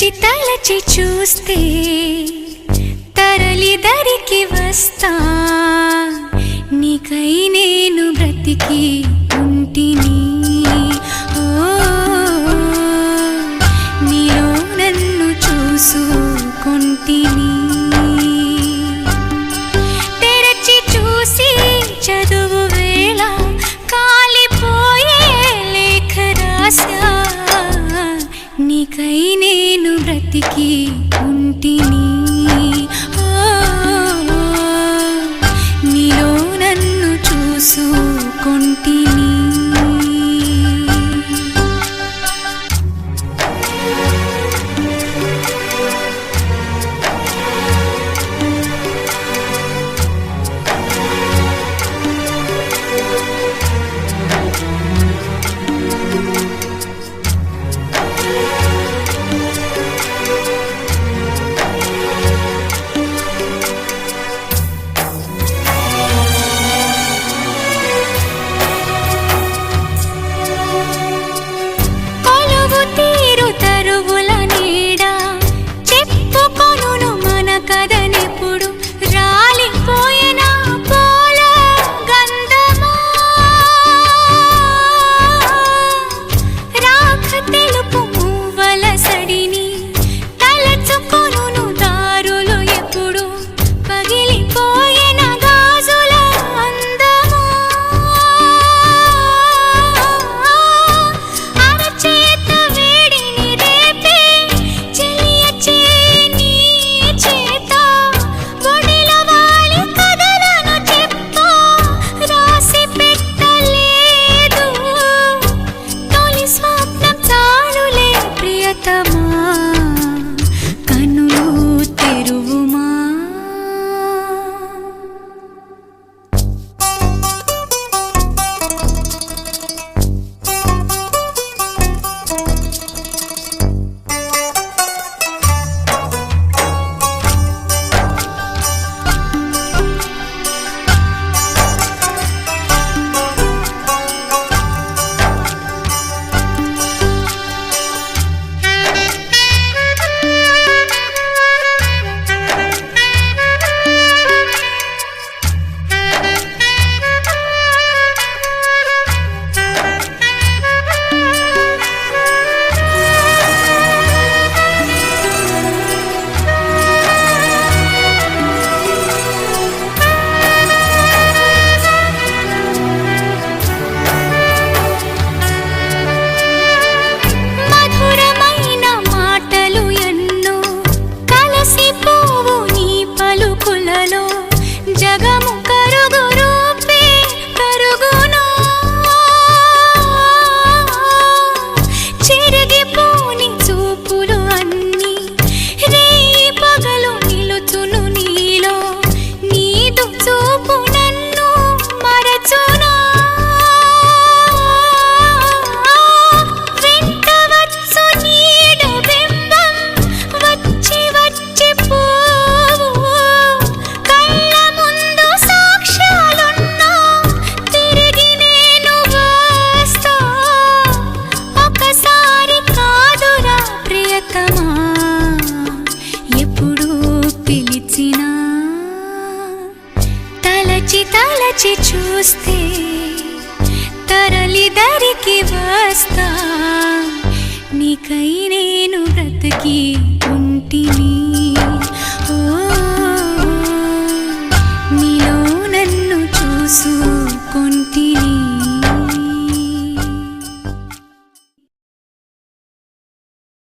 తలచి తలచి చూస్తే తరలి దరికి వస్తా నీకై నేను బ్రతికి ఉంటిని నీలో నన్ను చూసుకుంటిని తెరచి చూసి చదువు వేళ కాలిపోయే లేఖ రాశా నీకై నేను బ్రతికి ఉంటిని నీలో నన్ను చూసుకుంటిని కదనెప్పుడు రాలిపోయినా పోల గంధమా రాఖ తెలుపు మువ్వల సడిని తలచుకొనును దారులు ఎప్పుడు పగిలిపోయిన గాజుల అందమా అరచేత వేడిని రేపే చెలియ చేని కన్నులు తెరువుమా జగము కరుగు రూపే కరుగునా చెరిగిపోని చూపులు అన్నీ రేయి పగలు నిలుచును నీలో నీదు చూపు నన్ను మరచునా వెంట వచ్చు నీడ బింబం వచ్చి వచ్చి ఎప్పుడు పిలిచినా తలచి చూస్తే తరలి దరికి వస్తా నీకై నేను బ్రతికి ఉంటిని